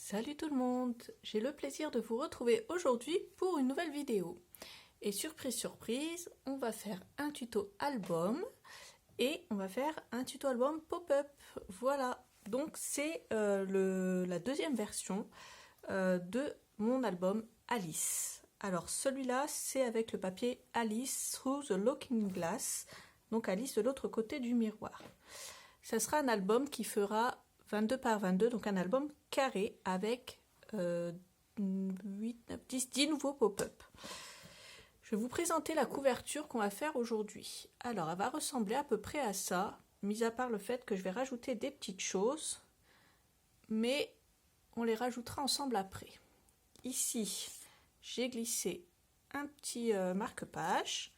Salut tout le monde, j'ai le plaisir de vous retrouver aujourd'hui pour une nouvelle vidéo. Et surprise surprise, on va faire un tuto album et on va faire un tuto album pop-up. Voilà, donc c'est la deuxième version de mon album Alice. Alors celui-là c'est avec le papier Alice Through the Looking Glass, donc Alice de l'autre côté du miroir. Ça sera un album qui fera 22 par 22, donc un album carré avec 8, 9, 10 nouveaux pop-up. Je vais vous présenter la couverture qu'on va faire aujourd'hui. Alors, elle va ressembler à peu près à ça, mis à part le fait que je vais rajouter des petites choses, mais on les rajoutera ensemble après. Ici, j'ai glissé un petit marque-page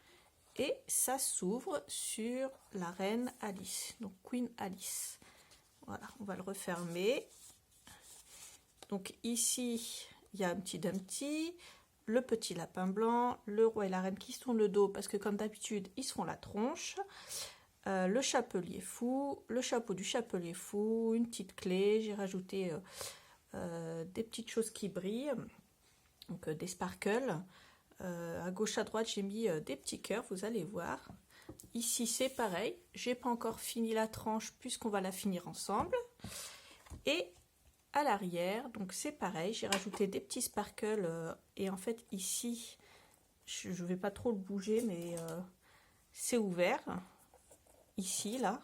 et ça s'ouvre sur la reine Alice, donc Queen Alice. Voilà, on va le refermer. Donc ici, il y a un petit Dumpty, le petit lapin blanc, le roi et la reine qui se tournent le dos parce que comme d'habitude, ils se font la tronche. Le chapelier fou, le chapeau du chapelier fou, une petite clé. J'ai rajouté des petites choses qui brillent, donc des sparkles. À gauche, à droite, j'ai mis des petits cœurs, vous allez voir. Ici, c'est pareil. J'ai pas encore fini la tranche puisqu'on va la finir ensemble. Et à l'arrière, donc c'est pareil. J'ai rajouté des petits sparkles. Et en fait, ici, je vais pas trop le bouger, mais c'est ouvert. Ici, là,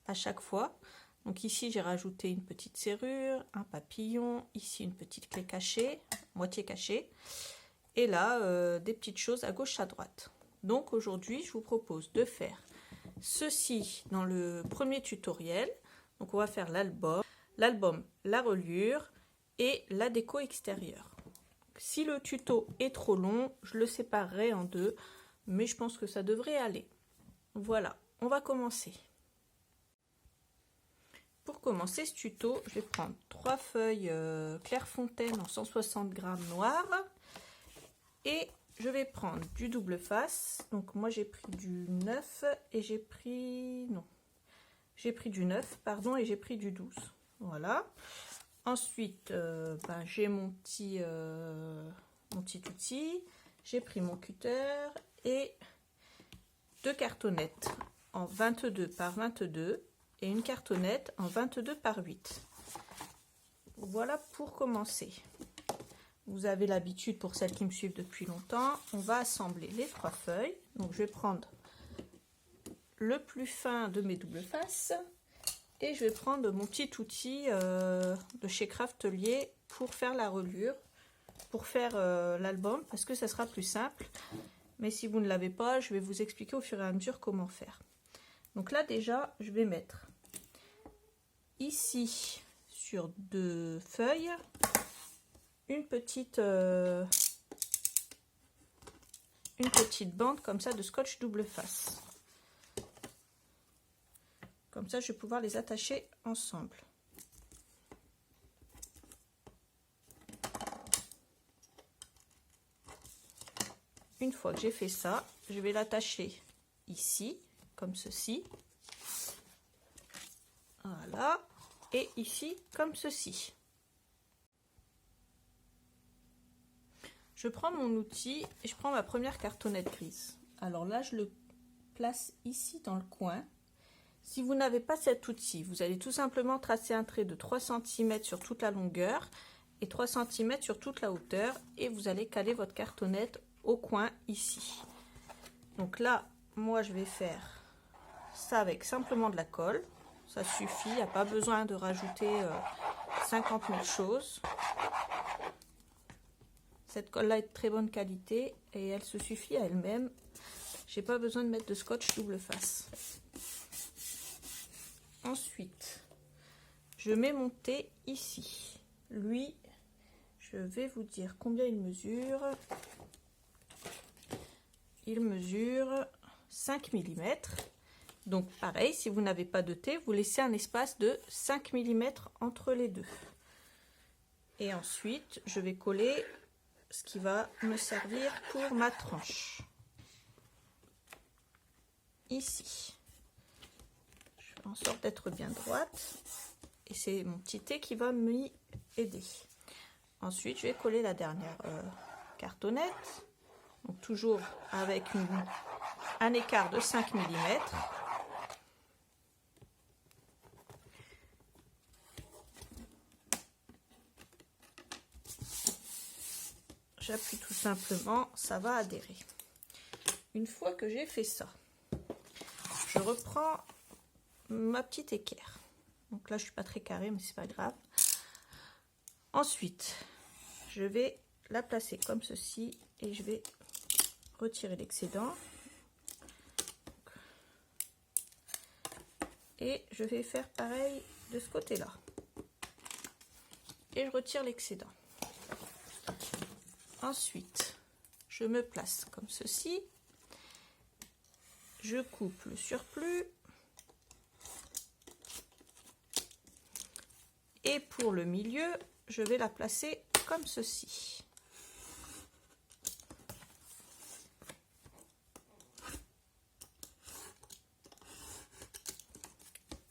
à chaque fois. Donc ici, j'ai rajouté une petite serrure, un papillon. Ici, une petite clé cachée, moitié cachée. Et là, des petites choses à gauche, à droite. Donc aujourd'hui, je vous propose de faire ceci dans le premier tutoriel. Donc on va faire l'album, la reliure et la déco extérieure. Si le tuto est trop long, je le séparerai en deux, mais je pense que ça devrait aller. Voilà, on va commencer. Pour commencer ce tuto, je vais prendre 3 feuilles Clairefontaine en 160 grammes noires et je vais prendre du double face. Donc moi j'ai pris du 9 et j'ai pris du 9 pardon, et j'ai pris du 12. Voilà. Ensuite j'ai mon petit outil. J'ai pris mon cutter et 2 cartonnettes en 22 par 22 et une cartonnette en 22 par 8. Voilà pour commencer. Vous avez l'habitude, pour celles qui me suivent depuis longtemps, on va assembler les 3 feuilles. Donc je vais prendre le plus fin de mes doubles faces et je vais prendre mon petit outil de chez Craftelier pour faire la reliure, pour faire l'album, parce que ça sera plus simple. Mais si vous ne l'avez pas, je vais vous expliquer au fur et à mesure comment faire. Donc là déjà, je vais mettre ici sur 2 feuilles une petite bande comme ça de scotch double face. Comme ça, je vais pouvoir les attacher ensemble. Une fois que j'ai fait ça, je vais l'attacher ici, comme ceci. Voilà. Et ici, comme ceci. Je prends mon outil et je prends ma première cartonnette grise. Alors là, je le place ici dans le coin. Si vous n'avez pas cet outil, vous allez tout simplement tracer un trait de 3 cm sur toute la longueur et 3 cm sur toute la hauteur et vous allez caler votre cartonnette au coin ici. Donc là, moi je vais faire ça avec simplement de la colle. Ça suffit, il n'y a pas besoin de rajouter 50 000 choses. Cette colle là est de très bonne qualité et elle se suffit à elle-même. J'ai pas besoin de mettre de scotch double face. Ensuite, je mets mon thé ici. Lui, je vais vous dire combien il mesure. Il mesure 5 mm. Donc pareil, si vous n'avez pas de thé, vous laissez un espace de 5 mm entre les deux. Et ensuite, je vais coller ce qui va me servir pour ma tranche. Ici. Je fais en sorte d'être bien droite. Et c'est mon petit thé qui va m'y aider. Ensuite, je vais coller la dernière cartonnette. Donc toujours avec un écart de 5 mm. J'appuie tout simplement, ça va adhérer. Une fois que j'ai fait ça, je reprends ma petite équerre. Donc là, je suis pas très carré, mais c'est pas grave. Ensuite, je vais la placer comme ceci et je vais retirer l'excédent. Et je vais faire pareil de ce côté-là. Et je retire l'excédent. Ensuite, je me place comme ceci. Je coupe le surplus. Et pour le milieu, je vais la placer comme ceci.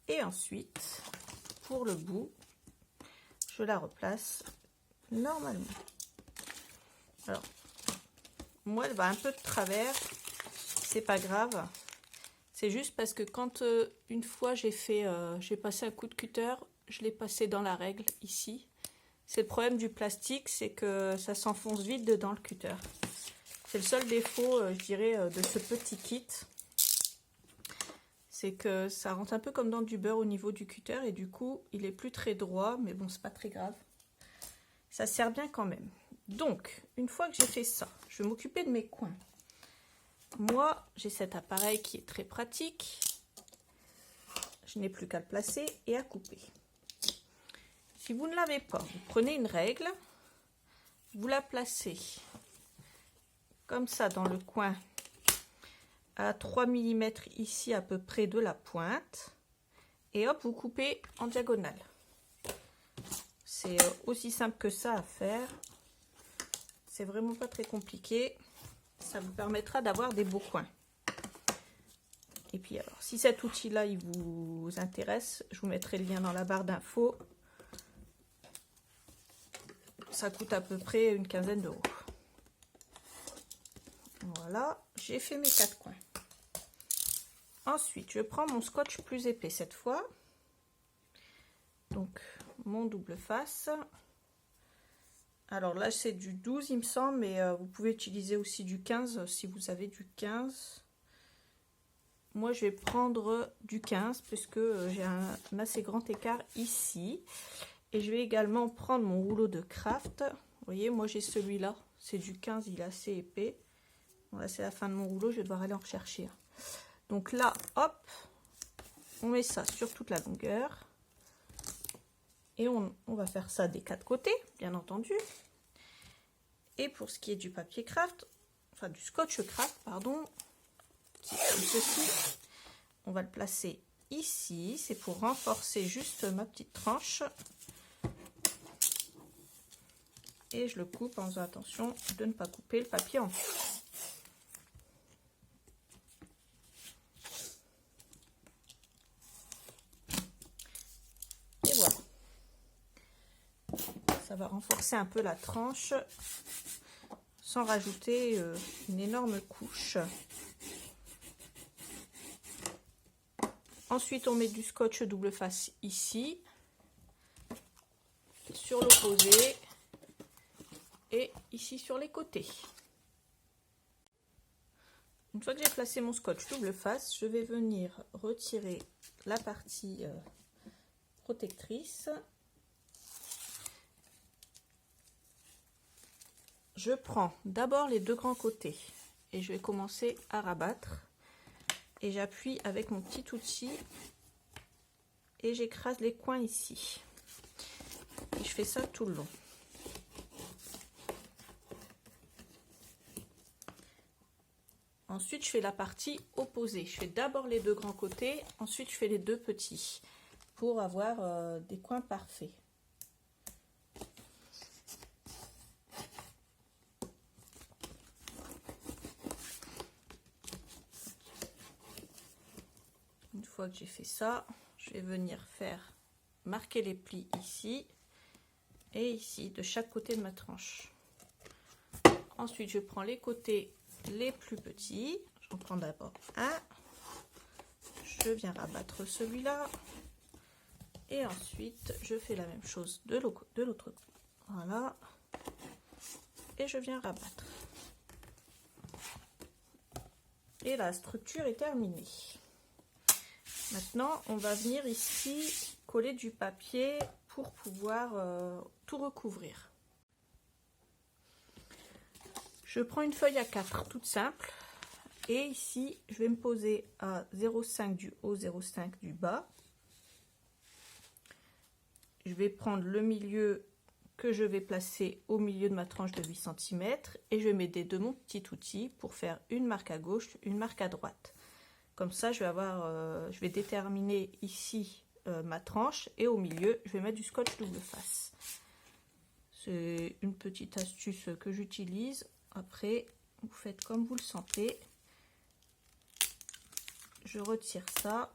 Et ensuite, pour le bout, je la replace normalement. Alors, moi, elle va un peu de travers, c'est pas grave. C'est juste parce que quand une fois j'ai passé un coup de cutter, je l'ai passé dans la règle ici. C'est le problème du plastique, c'est que ça s'enfonce vite dedans le cutter. C'est le seul défaut, je dirais, de ce petit kit. C'est que ça rentre un peu comme dans du beurre au niveau du cutter et du coup, il est plus très droit, mais bon, c'est pas très grave. Ça sert bien quand même. Donc, une fois que j'ai fait ça, je vais m'occuper de mes coins. Moi, j'ai cet appareil qui est très pratique. Je n'ai plus qu'à le placer et à couper. Si vous ne l'avez pas, vous prenez une règle, vous la placez comme ça dans le coin à 3 mm ici à peu près de la pointe et hop, vous coupez en diagonale. C'est aussi simple que ça à faire. C'est vraiment pas très compliqué. Ça vous permettra d'avoir des beaux coins. Et puis alors, si cet outil-là il vous intéresse, je vous mettrai le lien dans la barre d'infos. Ça coûte à peu près une quinzaine d'euros. Voilà, j'ai fait mes 4 coins. Ensuite, je prends mon scotch plus épais cette fois. Donc, mon double face. Alors là, c'est du 12, il me semble, mais vous pouvez utiliser aussi du 15 si vous avez du 15. Moi, je vais prendre du 15 puisque j'ai un assez grand écart ici. Et je vais également prendre mon rouleau de craft. Vous voyez, moi j'ai celui-là, c'est du 15, il est assez épais. Bon, là, c'est la fin de mon rouleau, je vais devoir aller en rechercher. Donc là, hop, on met ça sur toute la longueur. Et on va faire ça des 4 côtés, bien entendu. Et pour ce qui est du papier craft, enfin du scotch craft, pardon, comme ceci, on va le placer ici. C'est pour renforcer juste ma petite tranche. Et je le coupe en faisant attention de ne pas couper le papier en dessous. Et voilà. Ça va renforcer un peu la tranche sans rajouter une énorme couche. Ensuite, on met du scotch double face ici, sur l'opposé et ici sur les côtés. Une fois que j'ai placé mon scotch double face, je vais venir retirer la partie protectrice. Je prends d'abord les deux grands côtés et je vais commencer à rabattre. Et j'appuie avec mon petit outil et j'écrase les coins ici. Et je fais ça tout le long. Ensuite, je fais la partie opposée. Je fais d'abord les deux grands côtés, ensuite je fais les deux petits pour avoir des coins parfaits. Une fois que j'ai fait ça, je vais venir marquer les plis ici et ici de chaque côté de ma tranche. Ensuite, je prends les côtés les plus petits. J'en prends d'abord un. Je viens rabattre celui-là. Et ensuite, je fais la même chose de l'autre côté. Voilà. Et je viens rabattre. Et la structure est terminée. Maintenant, on va venir ici coller du papier pour pouvoir tout recouvrir. Je prends une feuille A4 toute simple. Et ici, je vais me poser à 0,5 du haut, 0,5 du bas. Je vais prendre le milieu que je vais placer au milieu de ma tranche de 8 cm et je vais m'aider de mon petit outil pour faire une marque à gauche, une marque à droite. Comme ça, je vais déterminer ici ma tranche et au milieu, je vais mettre du scotch double face. C'est une petite astuce que j'utilise. Après, vous faites comme vous le sentez. Je retire ça.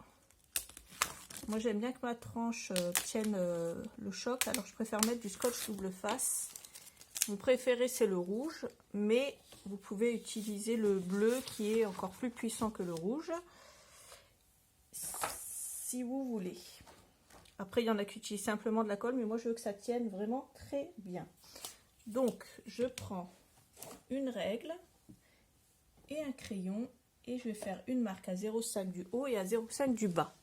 Moi, j'aime bien que ma tranche tienne le choc, alors je préfère mettre du scotch double face. Mon préféré, c'est le rouge, mais vous pouvez utiliser le bleu qui est encore plus puissant que le rouge, si vous voulez. Après, il y en a qui utilisent simplement de la colle, mais moi, je veux que ça tienne vraiment très bien. Donc, je prends une règle et un crayon et je vais faire une marque à 0,5 du haut et à 0,5 du bas.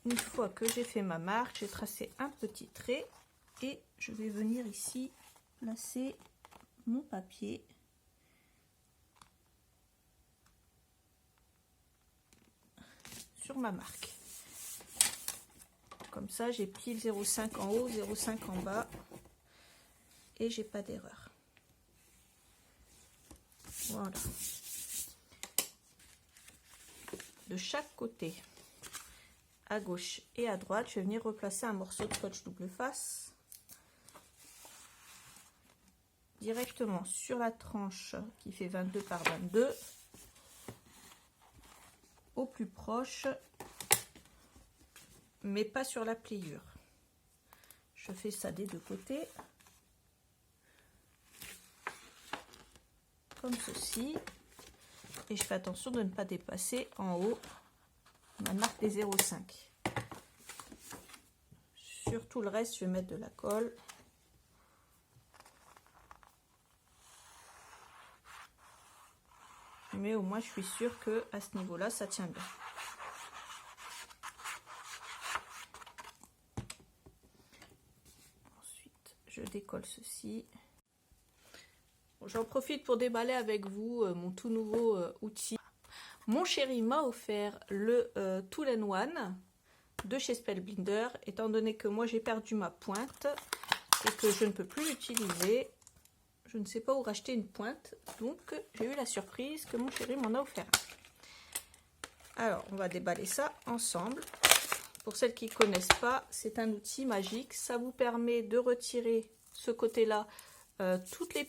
Une fois que j'ai fait ma marque, j'ai tracé un petit trait et je vais venir ici placer mon papier sur ma marque. Comme ça, j'ai pile 0,5 en haut, 0,5 en bas et j'ai pas d'erreur. Voilà. De chaque côté, à gauche et à droite, je vais venir replacer un morceau de scotch double face directement sur la tranche qui fait 22 par 22 au plus proche, mais pas sur la pliure. Je fais ça des deux côtés comme ceci et je fais attention de ne pas dépasser en haut ma marque des 0,5. Sur tout le reste, je vais mettre de la colle. Mais au moins, je suis sûre que à ce niveau-là, ça tient bien. Ensuite, je décolle ceci. J'en profite pour déballer avec vous mon tout nouveau outil. Mon chéri m'a offert le Tool & One de chez Spellbinder, étant donné que moi j'ai perdu ma pointe et que je ne peux plus l'utiliser. Je ne sais pas où racheter une pointe, donc j'ai eu la surprise que mon chéri m'en a offert. Alors, on va déballer ça ensemble. Pour celles qui ne connaissent pas, c'est un outil magique. Ça vous permet de retirer ce côté-là, tous les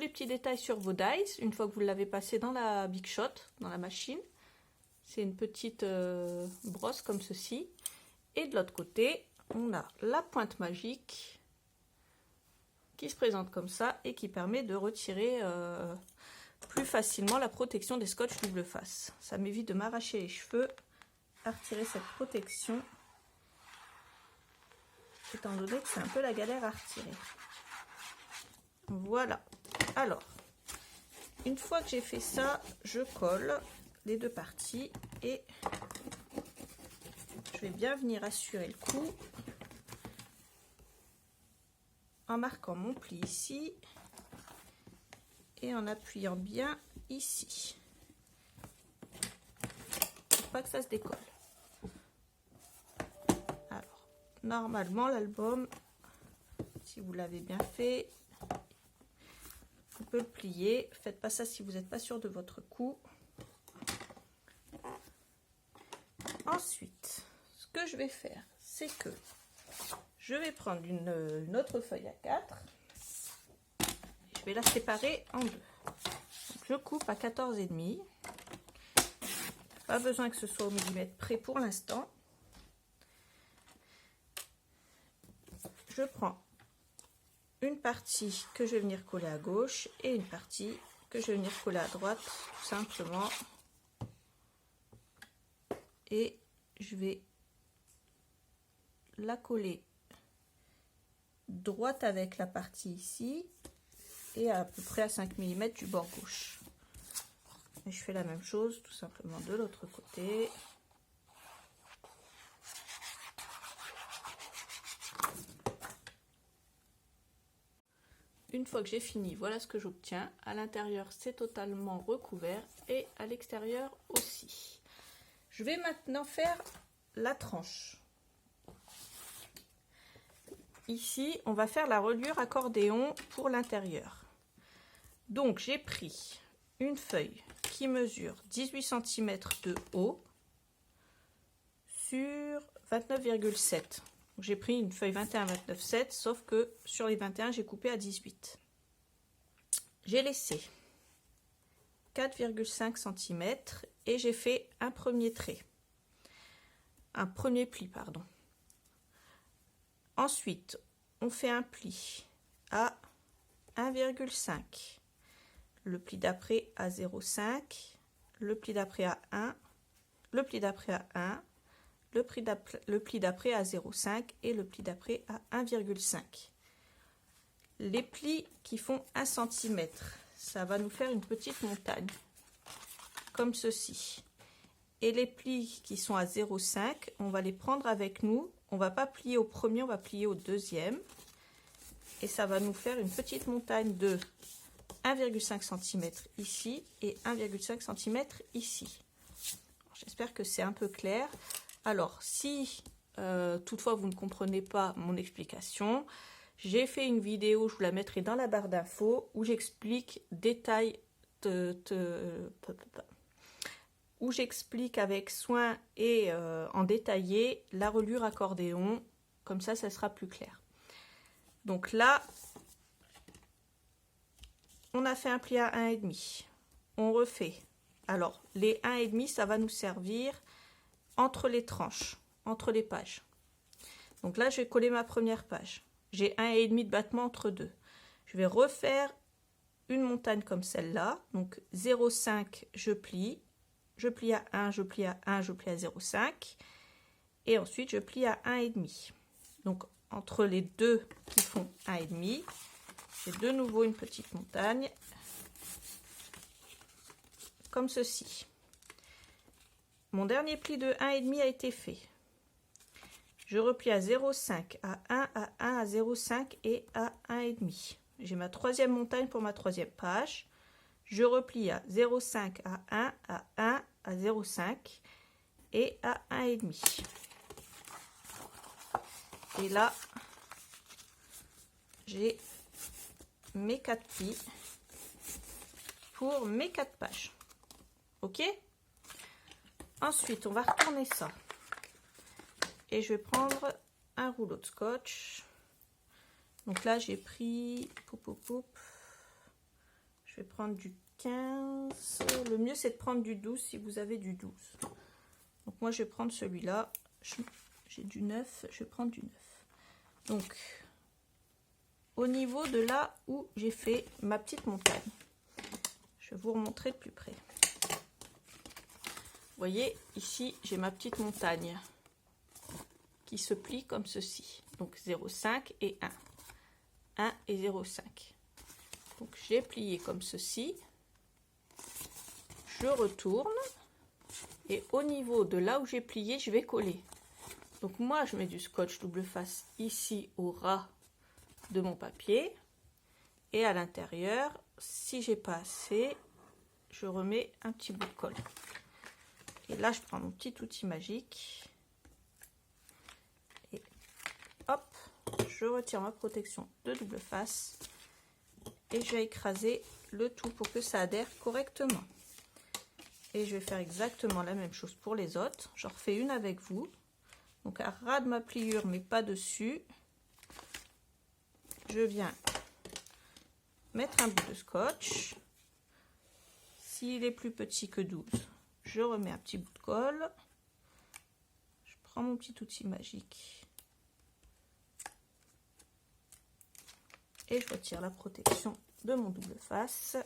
petits détails sur vos dies, une fois que vous l'avez passé dans la Big Shot, dans la machine. C'est une petite brosse comme ceci. Et de l'autre côté, on a la pointe magique qui se présente comme ça et qui permet de retirer plus facilement la protection des scotch double face. Ça m'évite de m'arracher les cheveux à retirer cette protection, étant donné que c'est un peu la galère à retirer. Voilà. Alors, une fois que j'ai fait ça, je colle les deux parties et je vais bien venir assurer le coup en marquant mon pli ici et en appuyant bien ici pour pas que ça se décolle. Alors, normalement l'album, si vous l'avez bien fait, on peut le plier. Faites pas ça si vous n'êtes pas sûr de votre coup. Ensuite, ce que je vais faire, c'est que je vais prendre une autre feuille A4. Je vais la séparer en deux. Donc, je coupe à 14,5. Pas besoin que ce soit au millimètre près pour l'instant. je prends une partie que je vais venir coller à gauche et une partie que je vais venir coller à droite, tout simplement. Et je vais la coller droite avec la partie ici et à peu près à 5 mm du bord gauche. Et je fais la même chose tout simplement de l'autre côté. Une fois que j'ai fini, voilà ce que j'obtiens. À l'intérieur, c'est totalement recouvert et à l'extérieur aussi. Je vais maintenant faire la tranche. Ici, on va faire la reliure accordéon pour l'intérieur. Donc, j'ai pris une feuille qui mesure 18 cm de haut sur 29,7. J'ai pris une feuille 21-29,7, sauf que sur les 21, j'ai coupé à 18. J'ai laissé 4,5 cm et j'ai fait un premier trait. Un premier pli, pardon. Ensuite, on fait un pli à 1,5. Le pli d'après à 0,5. Le pli d'après à 1. Le pli d'après à 1. Le pli d'après à 0,5 et le pli d'après à 1,5. Les plis qui font 1 cm, ça va nous faire une petite montagne, comme ceci. Et les plis qui sont à 0,5, on va les prendre avec nous. On va pas plier au premier, on va plier au deuxième. Et ça va nous faire une petite montagne de 1,5 cm ici et 1,5 cm ici. J'espère que c'est un peu clair. Alors, si toutefois vous ne comprenez pas mon explication, j'ai fait une vidéo, je vous la mettrai dans la barre d'infos, où j'explique où j'explique avec soin et en détaillé la reliure accordéon. Comme ça sera plus clair. Donc là, on a fait un pli à 1,5. On refait. Alors, les 1,5, ça va nous servir entre les tranches, entre les pages. Donc là, je vais coller ma première page. J'ai 1,5 de battement entre deux. Je vais refaire une montagne comme celle-là. Donc 0,5, je plie à 1, je plie à 1, je plie à 0,5. Et ensuite, je plie à 1,5. Donc entre les deux qui font 1,5, j'ai de nouveau une petite montagne, comme ceci. Mon dernier pli de 1,5 a été fait. Je replie à 0,5, à 1, à 1, à 0,5 et à 1,5. J'ai ma troisième montagne pour ma troisième page. Je replie à 0,5, à 1, à 1, à 0,5 et à 1,5. Et là, j'ai mes 4 plis pour mes 4 pages. Ok ? Ensuite, on va retourner ça. Et je vais prendre un rouleau de scotch. Donc là, j'ai pris... Je vais prendre du 15. Le mieux, c'est de prendre du 12 si vous avez du 12. Donc moi, je vais prendre celui-là. J'ai du 9. Je vais prendre du 9. Donc, au niveau de là où j'ai fait ma petite montagne, je vais vous remontrer de plus près. Vous voyez, ici, j'ai ma petite montagne qui se plie comme ceci. Donc 0,5 et 1. 1 et 0,5. Donc j'ai plié comme ceci. Je retourne. Et au niveau de là où j'ai plié, je vais coller. Donc moi, je mets du scotch double face ici au ras de mon papier. Et à l'intérieur, si j'ai pas assez, je remets un petit bout de colle. Et là, je prends mon petit outil magique. Et hop, je retire ma protection de double face. Et je vais écraser le tout pour que ça adhère correctement. Et je vais faire exactement la même chose pour les autres. J'en refais une avec vous. Donc à ras de ma pliure, mais pas dessus. Je viens mettre un bout de scotch. S'il est plus petit que 12, je remets un petit bout de colle. Je prends mon petit outil magique. et je retire la protection de mon double face.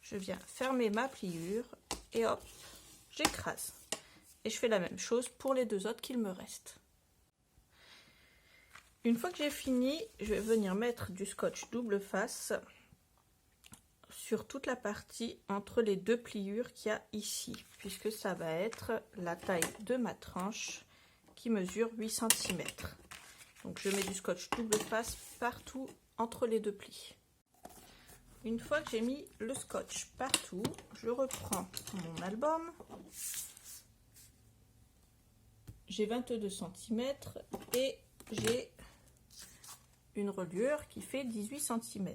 Je viens fermer ma pliure et hop, j'écrase. Et je fais la même chose pour les deux autres qu'il me reste. Une fois que j'ai fini, je vais venir mettre du scotch double face sur toute la partie entre les deux pliures qu'il y a ici, puisque ça va être la taille de ma tranche qui mesure 8 cm. Donc je mets du scotch double face partout entre les deux plis. Une fois que j'ai mis le scotch partout, je reprends mon album. J'ai 22 cm et j'ai une reliure qui fait 18 cm.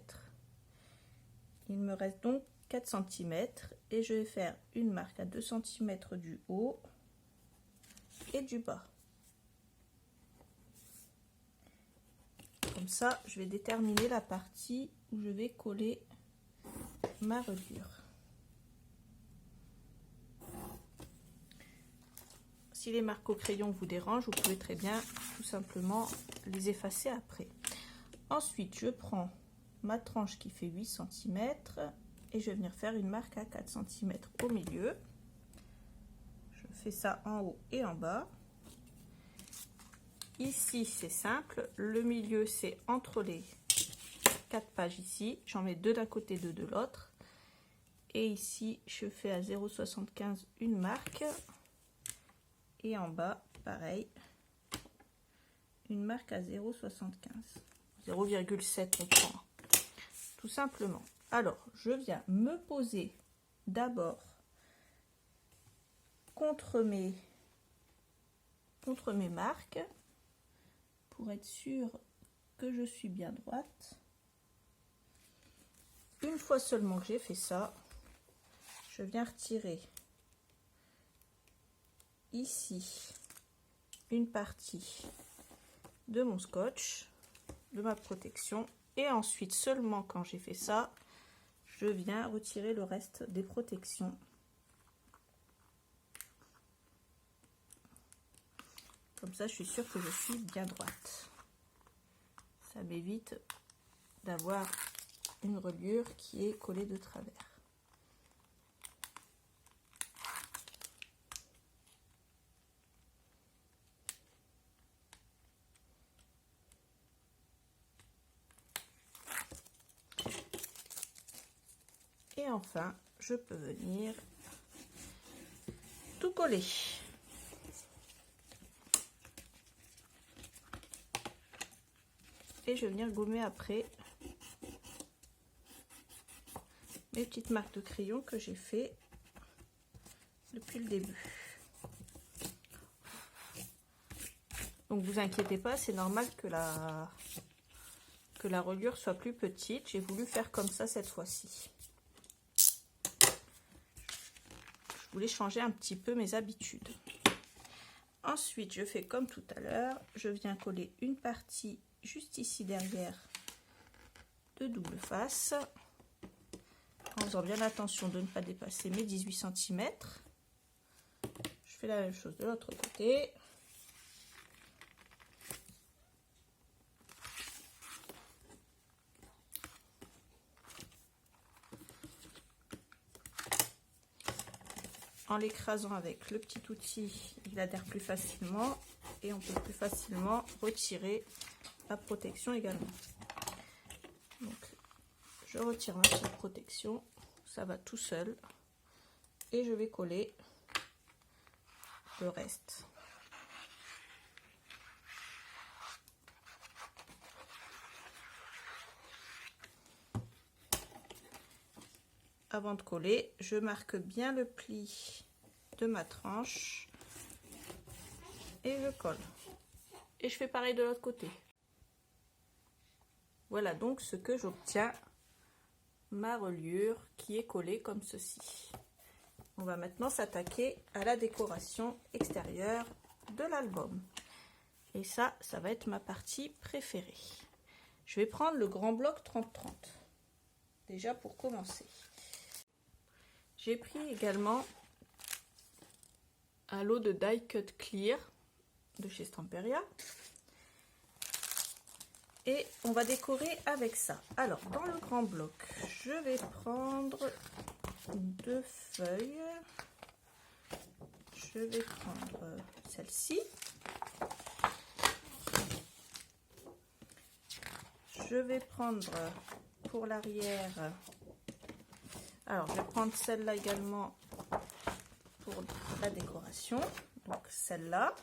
Il me reste donc 4 cm et je vais faire une marque à 2 cm du haut et du bas. Comme ça, je vais déterminer la partie où je vais coller ma reliure. Si les marques au crayon vous dérangent, vous pouvez très bien tout simplement les effacer après. Ensuite, je prends ma tranche qui fait 8 cm et je vais venir faire une marque à 4 cm au milieu. Je fais ça en haut et en bas. Ici, c'est simple. Le milieu, c'est entre les 4 pages ici. J'en mets 2 d'un côté, 2 de l'autre. Et ici, je fais à 0,75 une marque. Et en bas, pareil, une marque à 0,75. 0,7 on prend. Tout simplement. Alors, je viens me poser d'abord contre mes marques pour être sûr que je suis bien droite. Une fois seulement que j'ai fait ça, je viens retirer ici une partie de mon scotch, de ma protection, et ensuite seulement quand j'ai fait ça, je viens retirer le reste des protections. Comme ça, je suis sûre que je suis bien droite. Ça m'évite d'avoir une reliure qui est collée de travers. Et enfin, je peux venir tout coller. Et je vais venir gommer après mes petites marques de crayon que j'ai fait depuis le début. Donc vous inquiétez pas, c'est normal que la reliure soit plus petite. J'ai voulu faire comme ça cette fois-ci. Je voulais changer un petit peu mes habitudes. Ensuite, je fais comme tout à l'heure. Je viens coller une partie juste ici derrière de double face. En faisant bien attention de ne pas dépasser mes 18 cm. Je fais la même chose de l'autre côté. En l'écrasant avec le petit outil, il adhère plus facilement et on peut plus facilement retirer la protection également. Donc, je retire ma petite protection, ça va tout seul et je vais coller le reste. Avant de coller, je marque bien le pli de ma tranche et je colle. Et je fais pareil de l'autre côté. Voilà donc ce que j'obtiens, ma reliure qui est collée comme ceci. On va maintenant s'attaquer à la décoration extérieure de l'album. Et ça va être ma partie préférée. Je vais prendre le grand bloc 30-30, déjà pour commencer. J'ai pris également un lot de die cut clear de chez Stamperia. Et on va décorer avec ça. Alors, dans le grand bloc, je vais prendre 2 feuilles. Je vais prendre celle-ci. Je vais prendre pour l'arrière. Alors, je vais prendre celle-là également pour la décoration. Donc, celle-là.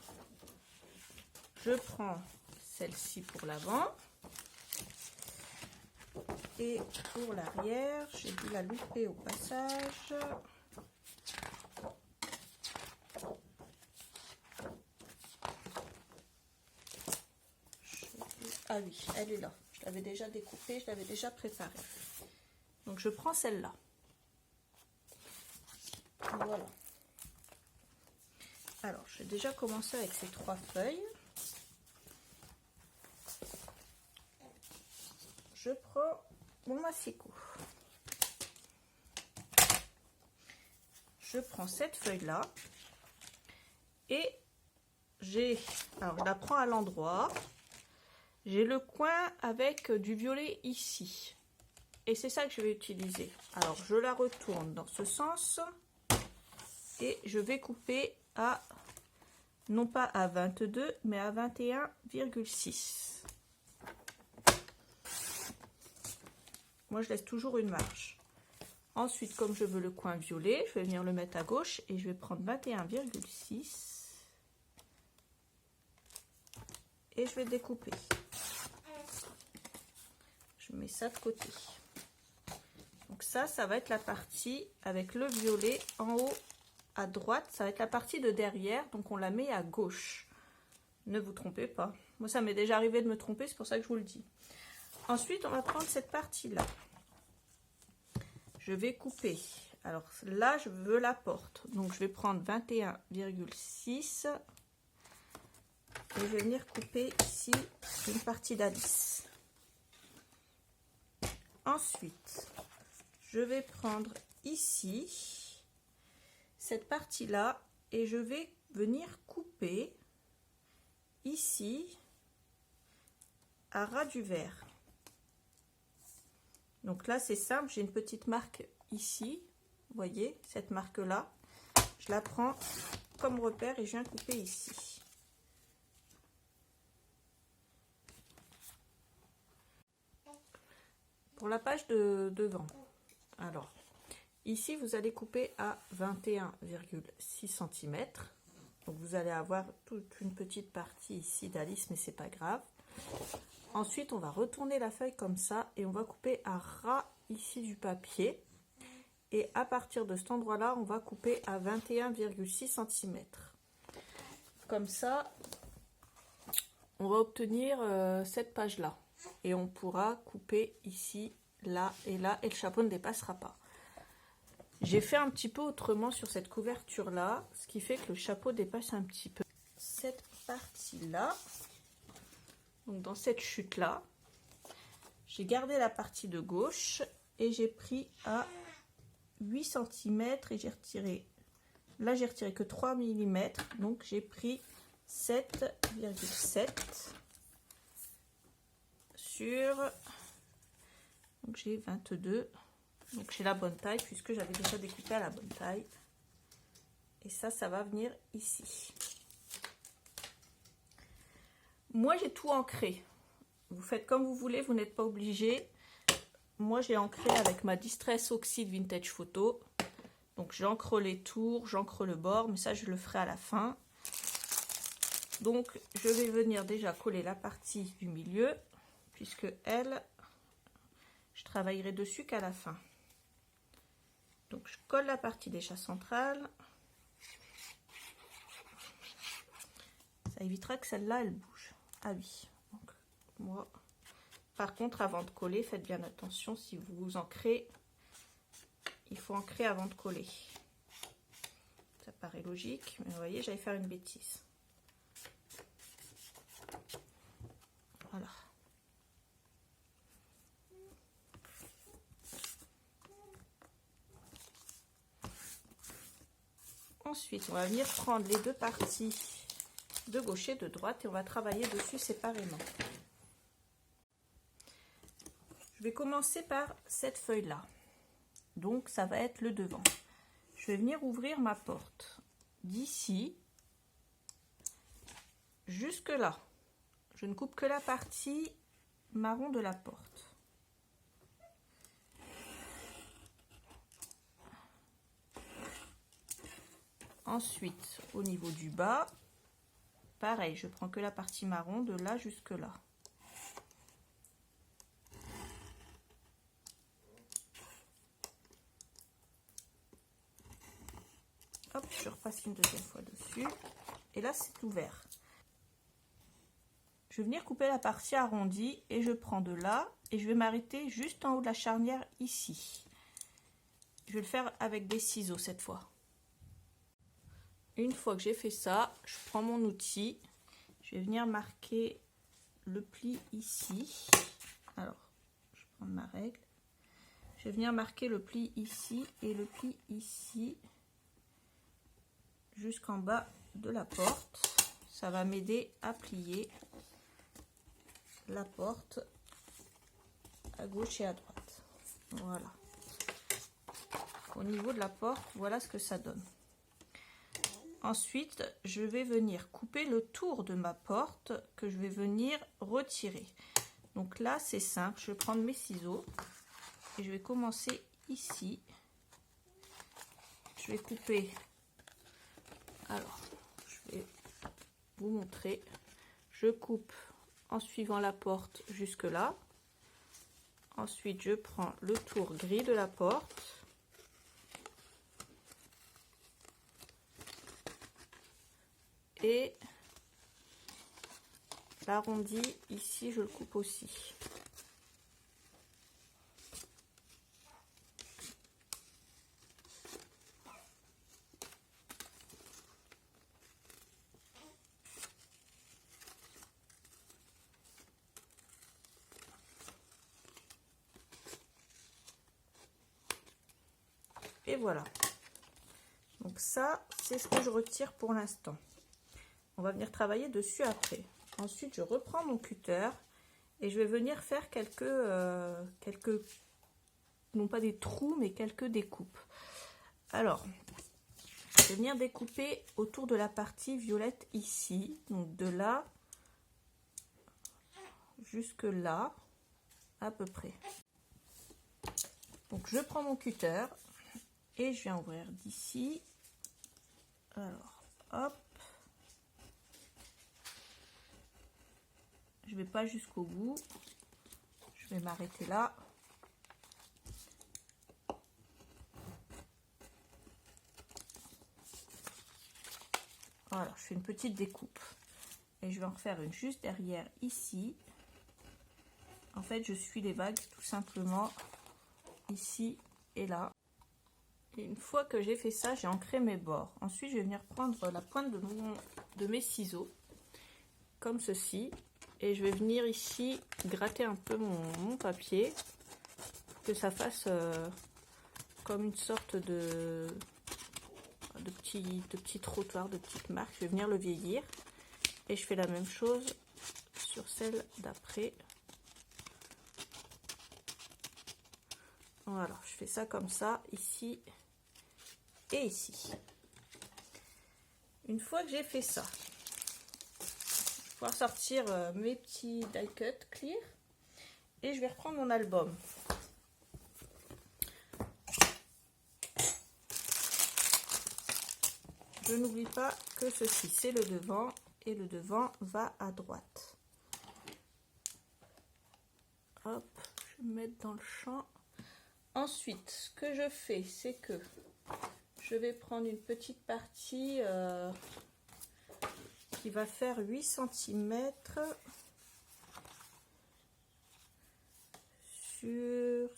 Je prends celle-ci pour l'avant. Et pour l'arrière, j'ai dû la louper au passage. Ah oui, elle est là. Je l'avais déjà découpée, je l'avais déjà préparée. Donc je prends celle-là. Voilà. Alors, je vais déjà commencer avec ces 3 feuilles. Je prends mon massicot. Je prends cette feuille-là et alors je la prends à l'endroit. J'ai le coin avec du violet ici. Et c'est ça que je vais utiliser. Alors, je la retourne dans ce sens. Et je vais couper à, non pas à 22, mais à 21,6. Moi, je laisse toujours une marge. Ensuite, comme je veux le coin violet, je vais venir le mettre à gauche et je vais prendre 21,6. Et je vais découper. Je mets ça de côté. Donc ça va être la partie avec le violet en haut à droite. Ça va être la partie de derrière, donc on la met à gauche. Ne vous trompez pas. Moi, ça m'est déjà arrivé de me tromper, c'est pour ça que je vous le dis. Ensuite, on va prendre cette partie-là. Je vais couper. Alors là, je veux la porte. Donc, je vais prendre 21,6. Et je vais venir couper ici une partie d'Alice. Ensuite, je vais prendre ici cette partie-là et je vais venir couper ici à ras du vert. Donc là, c'est simple, j'ai une petite marque ici. Vous voyez, cette marque-là, je la prends comme repère et je viens couper ici. Pour la page de devant, alors, ici, vous allez couper à 21,6 cm. Donc, vous allez avoir toute une petite partie ici d'Alice, mais c'est pas grave. Ensuite, on va retourner la feuille comme ça et on va couper à ras ici du papier. Et à partir de cet endroit-là, on va couper à 21,6 cm. Comme ça, on va obtenir cette page-là. Et on pourra couper ici, là, et le chapeau ne dépassera pas. J'ai fait un petit peu autrement sur cette couverture-là, ce qui fait que le chapeau dépasse un petit peu. Cette partie-là, donc dans cette chute-là, j'ai gardé la partie de gauche et j'ai pris à 8 cm et j'ai retiré, là j'ai retiré que 3 mm, donc j'ai pris 7,7 sur, donc j'ai 22, donc j'ai la bonne taille puisque j'avais déjà découpé à la bonne taille. Et ça va venir ici. Moi j'ai tout ancré. Vous faites comme vous voulez, vous n'êtes pas obligé. Moi j'ai ancré avec ma Distress Oxide Vintage Photo. Donc j'encre les tours, j'encre le bord, mais ça je le ferai à la fin. Donc je vais venir déjà coller la partie du milieu, puisque elle, je travaillerai dessus qu'à la fin. Donc je colle la partie déjà centrale. Ça évitera que celle-là elle bouge. Ah oui. Donc, moi, par contre, avant de coller, faites bien attention, si vous ancrez, il faut ancrer avant de coller. Ça paraît logique, mais vous voyez, j'allais faire une bêtise. Voilà. Ensuite, on va venir prendre les deux parties de gauche et de droite et on va travailler dessus séparément. Je vais commencer par cette feuille là, donc ça va être le devant. Je vais venir ouvrir ma porte d'ici jusque là. Je ne coupe que la partie marron de la porte. Ensuite, au niveau du bas, pareil, je prends que la partie marron de là jusque là. Hop, je repasse une deuxième fois dessus. Et là, c'est ouvert. Je vais venir couper la partie arrondie et je prends de là et je vais m'arrêter juste en haut de la charnière ici. Je vais le faire avec des ciseaux cette fois. Une fois que j'ai fait ça, je prends mon outil. Je vais venir marquer le pli ici. Alors, je vais prendre ma règle. Je vais venir marquer le pli ici et le pli ici jusqu'en bas de la porte. Ça va m'aider à plier la porte à gauche et à droite. Voilà. Au niveau de la porte, voilà ce que ça donne. Ensuite, je vais venir couper le tour de ma porte que je vais venir retirer. Donc là, c'est simple. Je vais prendre mes ciseaux et je vais commencer ici. Je vais couper. Alors, je vais vous montrer. Je coupe en suivant la porte jusque là. Ensuite, je prends le tour gris de la porte. Et l'arrondi ici, je le coupe aussi. Et voilà. Donc ça, c'est ce que je retire pour l'instant. On va venir travailler dessus après. Ensuite, je reprends mon cutter et je vais venir faire quelques non pas des trous, mais quelques découpes. Alors, je vais venir découper autour de la partie violette ici. Donc de là jusque là, à peu près. Donc je prends mon cutter et je viens ouvrir d'ici. Alors, hop. Je vais pas jusqu'au bout, je vais m'arrêter là. Voilà, je fais une petite découpe et je vais en refaire une juste derrière ici. En fait, je suis les vagues tout simplement ici et là. Et une fois que j'ai fait ça, j'ai ancré mes bords. Ensuite, je vais venir prendre la pointe de mes ciseaux comme ceci. Et je vais venir ici gratter un peu mon papier pour que ça fasse comme une sorte de petit trottoir, de petite marque. Je vais venir le vieillir et je fais la même chose sur celle d'après. Voilà, je fais ça comme ça, ici et ici. Une fois que j'ai fait ça, pouvoir sortir mes petits die cut clear et je vais reprendre mon album. Je n'oublie pas que ceci c'est le devant et le devant va à droite. Hop, je vais me mettre dans le champ. Ensuite, ce que je fais, c'est que je vais prendre une petite partie qui va faire 8 cm sur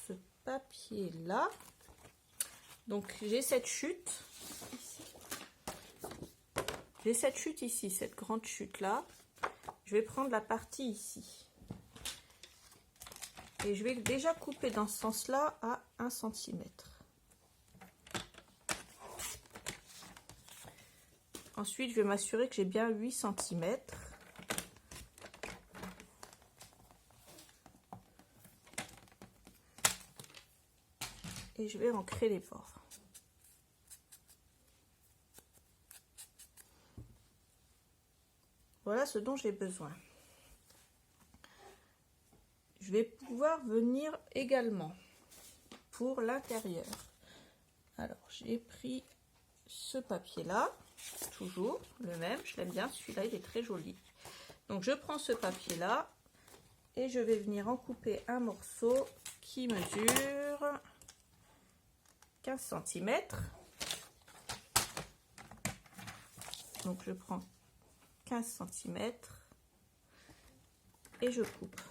ce papier là. Donc j'ai cette chute ici. J'ai cette chute ici, cette grande chute là. Je vais prendre la partie ici. Et je vais déjà couper dans ce sens là à 1 cm. Ensuite, je vais m'assurer que j'ai bien 8 cm. et je vais ancrer les bords. Voilà ce dont j'ai besoin. Je vais pouvoir venir également pour l'intérieur. Alors j'ai pris ce papier là, toujours le même, je l'aime bien, celui-là il est très joli. Donc je prends ce papier là et je vais venir en couper un morceau qui mesure 15 cm. Donc je prends 15 cm et je coupe.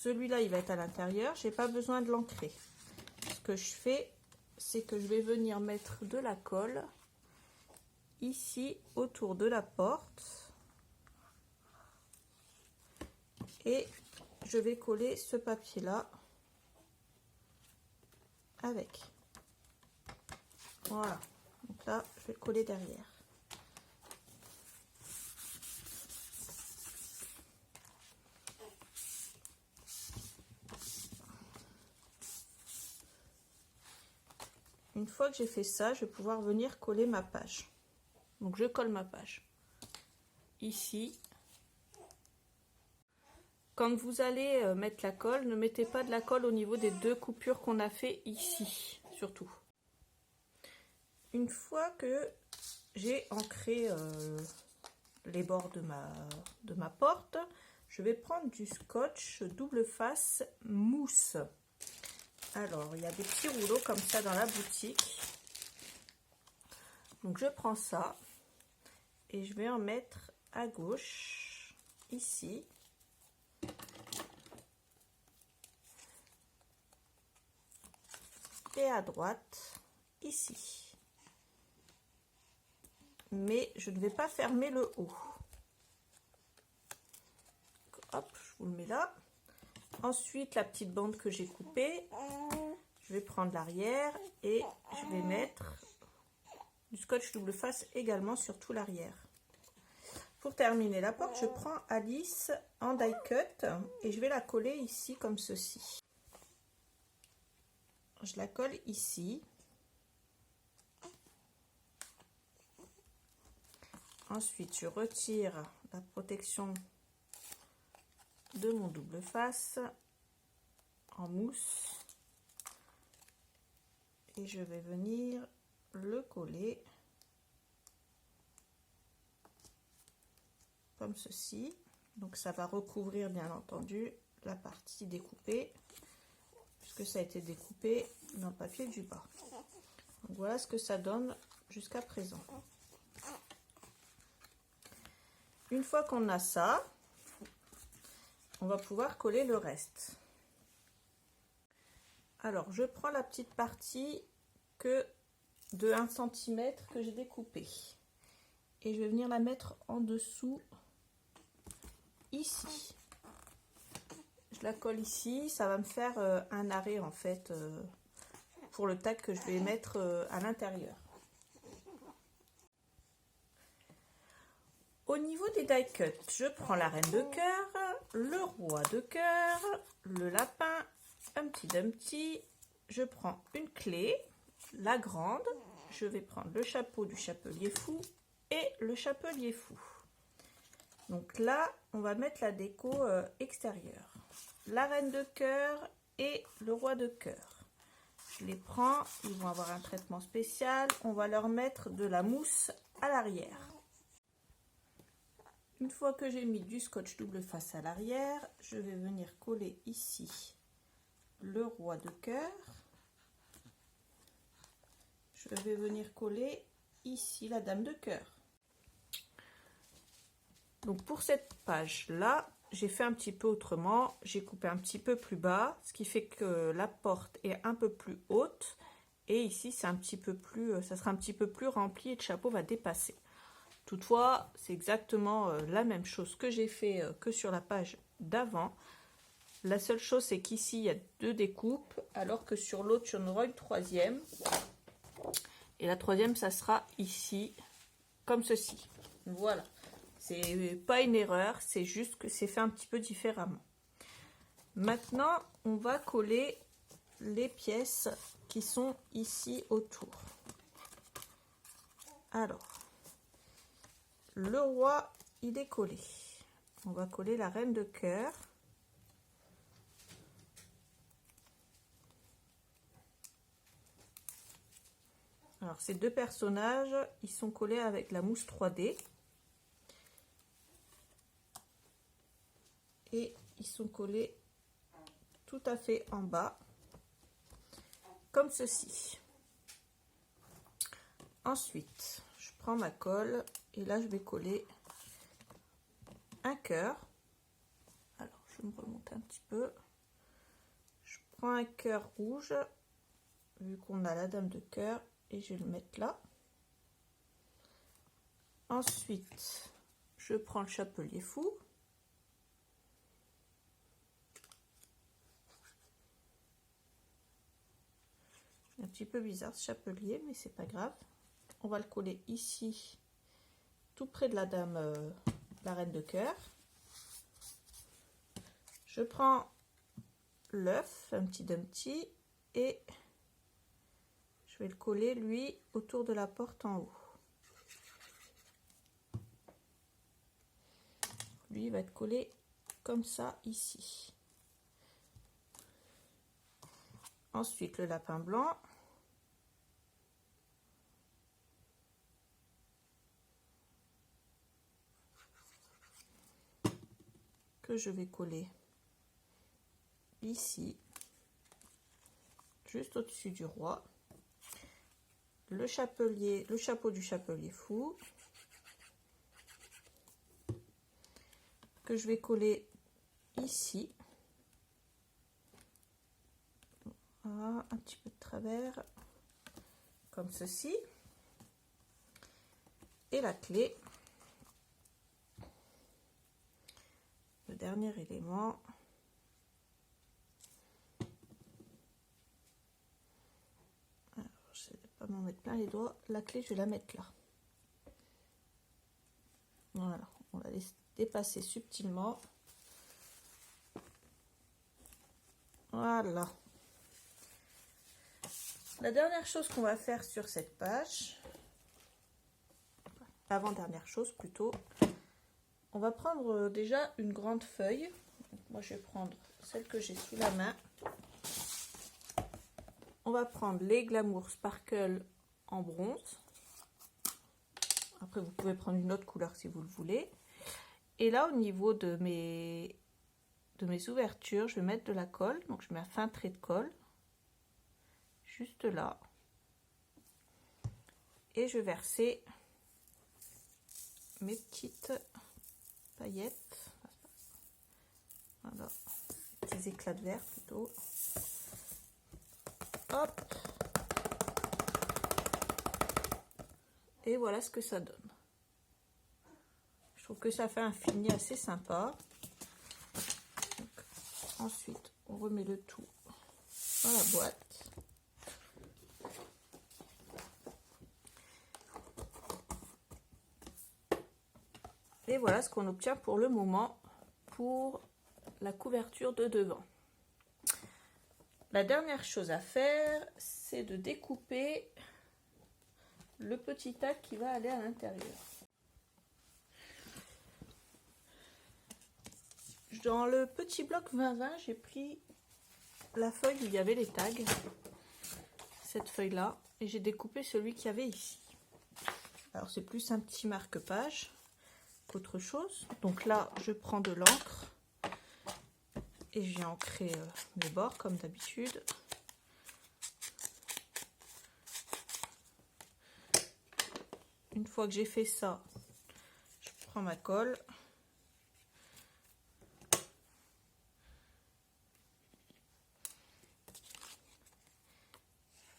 Celui-là, il va être à l'intérieur, j'ai pas besoin de l'ancrer. Ce que je fais, c'est que je vais venir mettre de la colle ici autour de la porte et je vais coller ce papier-là avec. Voilà, donc là, je vais le coller derrière. Une fois que j'ai fait ça, je vais pouvoir venir coller ma page. Donc je colle ma page. Ici. Quand vous allez mettre la colle, ne mettez pas de la colle au niveau des deux coupures qu'on a fait ici, surtout. Une fois que j'ai ancré les bords de ma porte, je vais prendre du scotch double face mousse. Alors, il y a des petits rouleaux comme ça dans la boutique. Donc, je prends ça et je vais en mettre à gauche, ici. Et à droite, ici. Mais je ne vais pas fermer le haut. Hop, je vous le mets là. Ensuite, la petite bande que j'ai coupée, je vais prendre l'arrière et je vais mettre du scotch double face également sur tout l'arrière. Pour terminer la porte, je prends Alice en die cut et je vais la coller ici comme ceci. Je la colle ici. Ensuite, je retire la protection de mon double face en mousse et je vais venir le coller comme ceci. Donc ça va recouvrir bien entendu la partie découpée puisque ça a été découpé dans le papier du bas. Donc voilà ce que ça donne jusqu'à présent. Une fois qu'on a ça, on va pouvoir coller le reste. Alors, je prends la petite partie de 1 cm que j'ai découpée. Et je vais venir la mettre en dessous, ici. Je la colle ici, ça va me faire un arrêt en fait, pour le tag que je vais mettre à l'intérieur. Au niveau des die cuts, je prends la reine de cœur, le roi de cœur, le lapin, Humpty Dumpty, je prends une clé, la grande, je vais prendre le chapeau du chapelier fou et le chapelier fou. Donc là, on va mettre la déco extérieure. La reine de cœur et le roi de cœur. Je les prends, ils vont avoir un traitement spécial, on va leur mettre de la mousse à l'arrière. Une fois que j'ai mis du scotch double face à l'arrière, je vais venir coller ici le roi de cœur. Je vais venir coller ici la dame de cœur. Donc pour cette page là, j'ai fait un petit peu autrement. J'ai coupé un petit peu plus bas, ce qui fait que la porte est un peu plus haute. Et ici, c'est un petit peu plus, ça sera un petit peu plus rempli et le chapeau va dépasser. Toutefois, c'est exactement la même chose que j'ai fait que sur la page d'avant. La seule chose, c'est qu'ici, il y a 2 découpes, alors que sur l'autre, il y en aura une troisième. Et la troisième, ça sera ici, comme ceci. Voilà. c'est pas une erreur, c'est juste que c'est fait un petit peu différemment. Maintenant, on va coller les pièces qui sont ici autour. Alors, le roi, il est collé. On va coller la reine de cœur. Alors, ces deux personnages, ils sont collés avec la mousse 3D. Et ils sont collés tout à fait en bas, comme ceci. Ensuite, je prends ma colle et là, je vais coller un cœur. Alors, je vais me remonter un petit peu. Je prends un cœur rouge, vu qu'on a la dame de cœur, et je vais le mettre là. Ensuite, je prends le chapelier fou. Un petit peu bizarre ce chapelier, mais c'est pas grave. On va le coller ici, tout près de la dame, la reine de cœur. Je prends l'œuf, un petit dumpty, et je vais le coller, lui, autour de la porte en haut. Lui, il va être collé comme ça, ici. Ensuite, le lapin blanc. Que je vais coller ici, juste au-dessus du roi. Le chapelier, le chapeau du chapelier fou, que je vais coller ici. Voilà, un petit peu de travers, comme ceci. Et la clé, le dernier élément. Alors, je ne vais pas m'en mettre plein les doigts. La clé, je vais la mettre là. Voilà, on va laisser dépasser subtilement. Voilà. La dernière chose qu'on va faire sur cette page, l'avant-dernière chose plutôt, on va prendre déjà une grande feuille. Moi, je vais prendre celle que j'ai sous la main. On va prendre les Glamour Sparkle en bronze. Après, vous pouvez prendre une autre couleur si vous le voulez. Et là, au niveau de mes ouvertures, je vais mettre de la colle. Donc, je mets un fin trait de colle. Juste là. Et je vais verser mes petites paillettes. Voilà. Des petits éclats de verre plutôt. Hop. Et voilà ce que ça donne. Je trouve que ça fait un fini assez sympa. Donc, ensuite, on remet le tout dans la boîte. Et voilà ce qu'on obtient pour le moment pour la couverture de devant. La dernière chose à faire, c'est de découper le petit tac qui va aller à l'intérieur. Dans le petit bloc 20-20, j'ai pris la feuille où il y avait les tags, cette feuille-là, et j'ai découpé celui qu'il y avait ici. Alors c'est plus un petit marque-page qu'autre chose. Donc là, je prends de l'encre et je viens ancrer les bords comme d'habitude. Une fois que j'ai fait ça, je prends ma colle.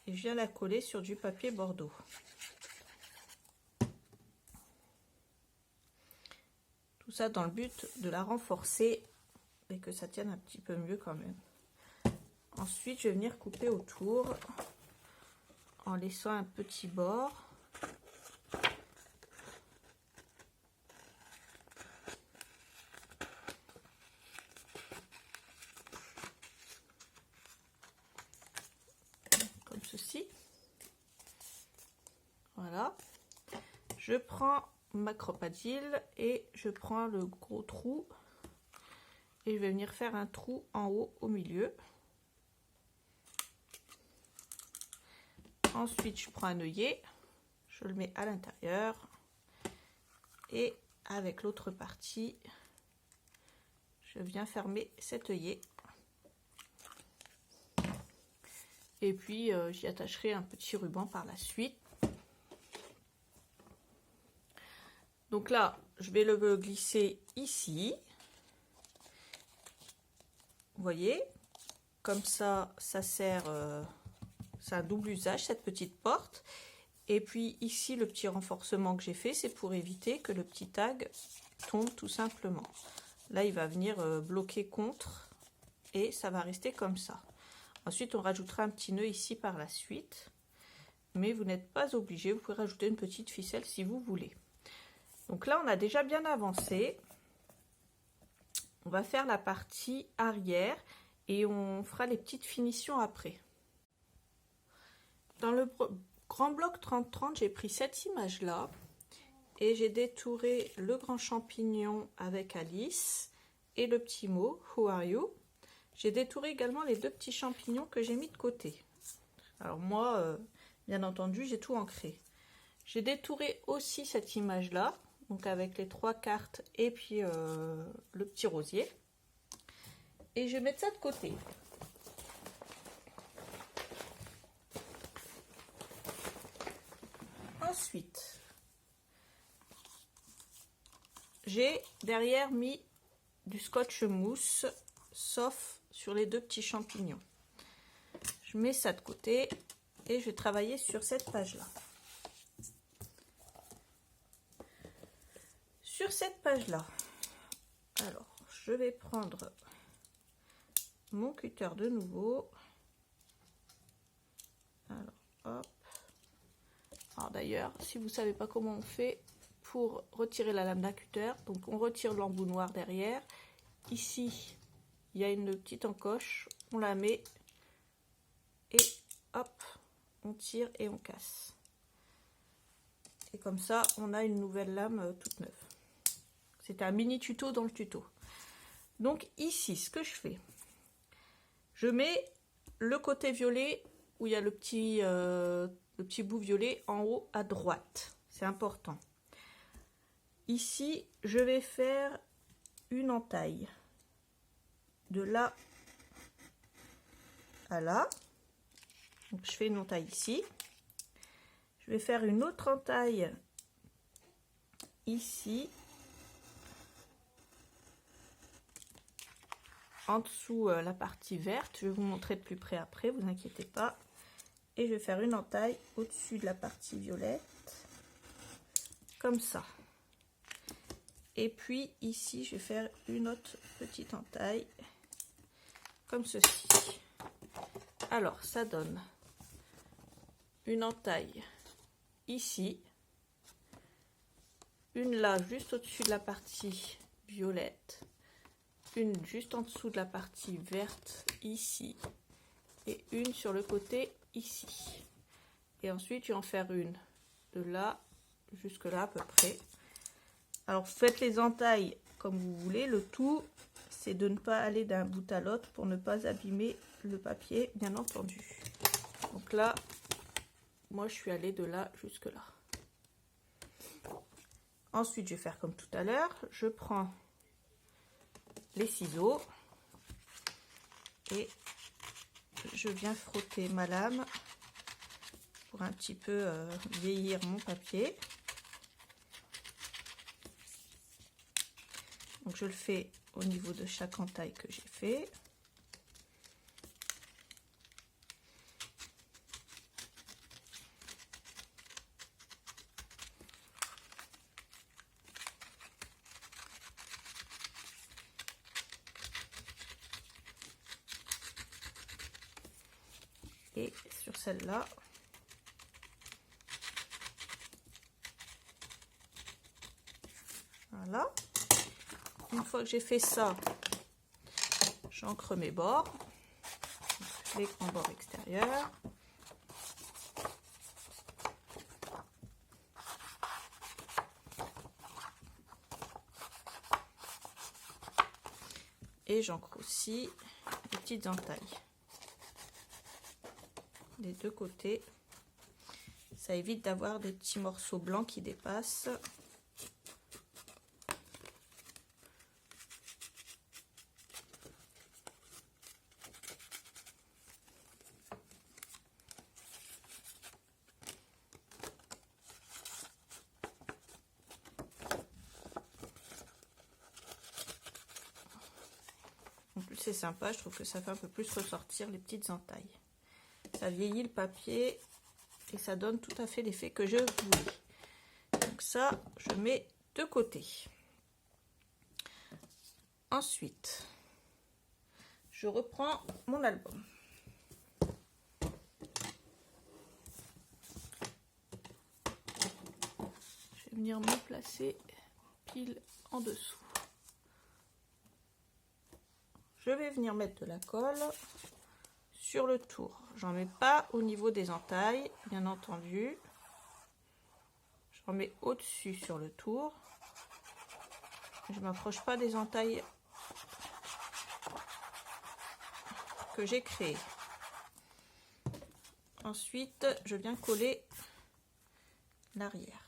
Et je viens la coller sur du papier bordeaux. Tout ça dans le but de la renforcer et que ça tienne un petit peu mieux quand même. Ensuite, je vais venir couper autour en laissant un petit bord. ceci. Voilà. Je prends ma cropadille et je prends le gros trou et je vais venir faire un trou en haut au milieu. Ensuite, je prends un œillet, je le mets à l'intérieur et avec l'autre partie, je viens fermer cet œillet. Et puis, j'y attacherai un petit ruban par la suite. Donc là, je vais le glisser ici. Vous voyez, comme ça, ça sert, c'est un double usage, cette petite porte. Et puis ici, le petit renforcement que j'ai fait, c'est pour éviter que le petit tag tombe tout simplement. Là, il va venir bloquer contre et ça va rester comme ça. Ensuite, on rajoutera un petit nœud ici par la suite. Mais vous n'êtes pas obligé, vous pouvez rajouter une petite ficelle si vous voulez. Donc là, on a déjà bien avancé. On va faire la partie arrière et on fera les petites finitions après. Dans le grand bloc 30-30, j'ai pris cette image-là et j'ai détouré le grand champignon avec Alice et le petit mot « Who are you ?» J'ai détouré également les deux petits champignons que j'ai mis de côté. Alors moi, bien entendu, j'ai tout ancré. J'ai détouré aussi cette image-là, donc avec les 3 cartes et puis le petit rosier. Et je vais mettre ça de côté. Ensuite, j'ai derrière mis du scotch mousse, sauf sur les deux petits champignons. Je mets ça de côté et je vais travailler sur cette page-là. Sur cette page-là, alors je vais prendre mon cutter de nouveau. Alors, hop. Alors d'ailleurs, si vous ne savez pas comment on fait pour retirer la lame d'un cutter, donc on retire l'embout noir derrière. Ici, il y a une petite encoche, on la met et hop, on tire et on casse. Et comme ça, on a une nouvelle lame toute neuve. C'est un mini tuto dans le tuto. Donc ici, ce que je fais, je mets le côté violet où il y a le petit bout violet en haut à droite. C'est important. Ici, je vais faire une entaille. De là à là. Donc je fais une entaille ici. Je vais faire une autre entaille ici. En dessous la partie verte. Je vais vous montrer de plus près après, vous inquiétez pas. Et je vais faire une entaille au-dessus de la partie violette. Comme ça. Et puis ici, je vais faire une autre petite entaille. Comme ceci. Alors, ça donne une entaille ici. Une là, juste au-dessus de la partie violette. Une juste en dessous de la partie verte ici. Et une sur le côté ici. Et ensuite, je vais en faire une de là jusque là à peu près. Alors, faites les entailles comme vous voulez. Le tout, c'est de ne pas aller d'un bout à l'autre pour ne pas abîmer le papier, bien entendu. Donc là, moi, je suis allée de là jusque là. Ensuite, je vais faire comme tout à l'heure. Je prends les ciseaux et je viens frotter ma lame pour un petit peu vieillir mon papier. Donc je le fais au niveau de chaque entaille que j'ai fait. Et sur celle-là, voilà. Une fois que j'ai fait ça, j'encre mes bords, les grands bords extérieurs. Et j'ancre aussi les petites entailles des deux côtés. Ça évite d'avoir des petits morceaux blancs qui dépassent. En plus c'est sympa, je trouve que ça fait un peu plus ressortir les petites entailles. Ça vieillit le papier et ça donne tout à fait l'effet que je voulais. Donc ça, je mets de côté. Ensuite, je reprends mon album. Je vais venir me placer pile en dessous. Je vais venir mettre de la colle sur le tour. J'en mets pas au niveau des entailles, bien entendu. J'en mets au-dessus sur le tour. Je m'approche pas des entailles que j'ai créées. Ensuite, je viens coller l'arrière.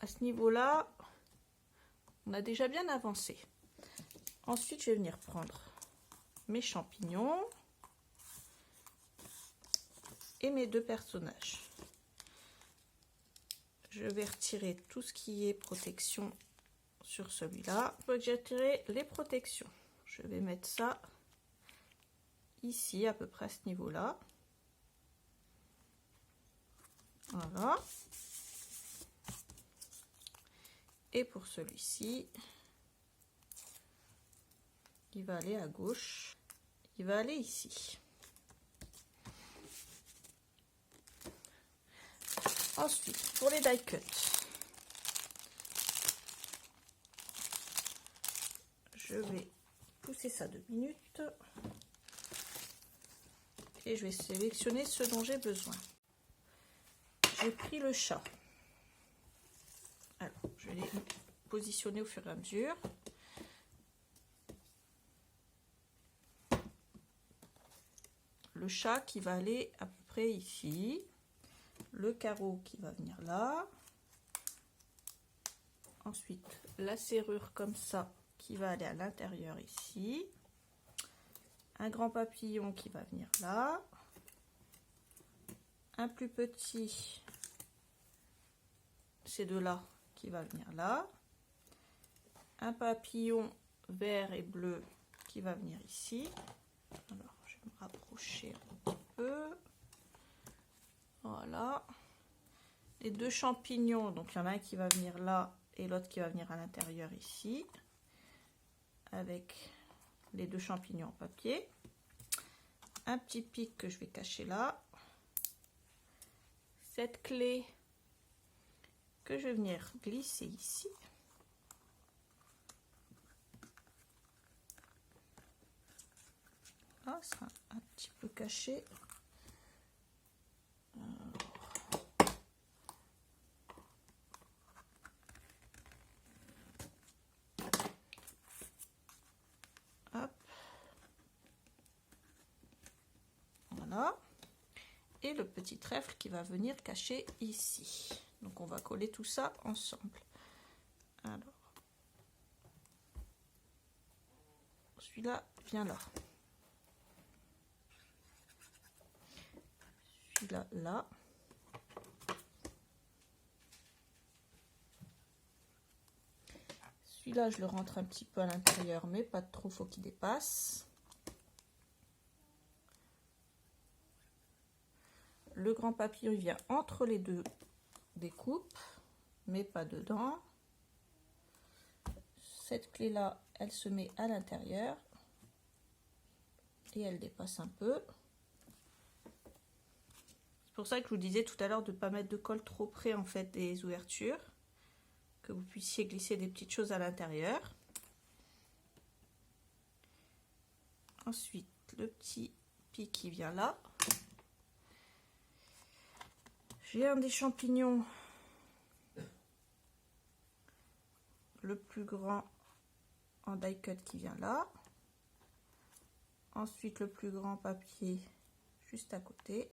À ce niveau-là, on a déjà bien avancé. Ensuite, je vais venir prendre mes champignons et mes deux personnages. Je vais retirer tout ce qui est protection sur celui-là. Une fois que j'ai retiré les protections, je vais mettre ça ici, à peu près à ce niveau-là. Voilà. Et pour celui-ci, il va aller à gauche, il va aller ici. Ensuite, pour les die cuts, je vais pousser ça 2 minutes et je vais sélectionner ce dont j'ai besoin. J'ai pris le chat. Alors, je vais les positionner au fur et à mesure. Le chat qui va aller à peu près ici. Le carreau qui va venir là. Ensuite, la serrure comme ça qui va aller à l'intérieur ici. Un grand papillon qui va venir là. Un plus petit, ces deux-là, qui va venir là. Un papillon vert et bleu qui va venir ici. Alors, je vais me rapprocher un petit peu. Voilà. Les deux champignons, donc il y en a un qui va venir là et l'autre qui va venir à l'intérieur ici. Avec les deux champignons en papier. Un petit pic que je vais cacher là. Cette clé que je vais venir glisser ici. Là, ça sera un petit peu caché. Hop. Voilà. Et le petit trèfle qui va venir cacher ici. Donc on va coller tout ça ensemble. Alors, celui-là vient là. Celui-là, là. Celui-là, je le rentre un petit peu à l'intérieur, mais pas trop, faut qu'il dépasse. Le grand papillon, il vient entre les deux découpes, mais pas dedans. Cette clé-là, elle se met à l'intérieur et elle dépasse un peu. C'est pour ça que je vous disais tout à l'heure de ne pas mettre de colle trop près en fait des ouvertures, que vous puissiez glisser des petites choses à l'intérieur. Ensuite, le petit pie qui vient là. J'ai un des champignons, le plus grand en die cut qui vient là. Ensuite le plus grand papier juste à côté.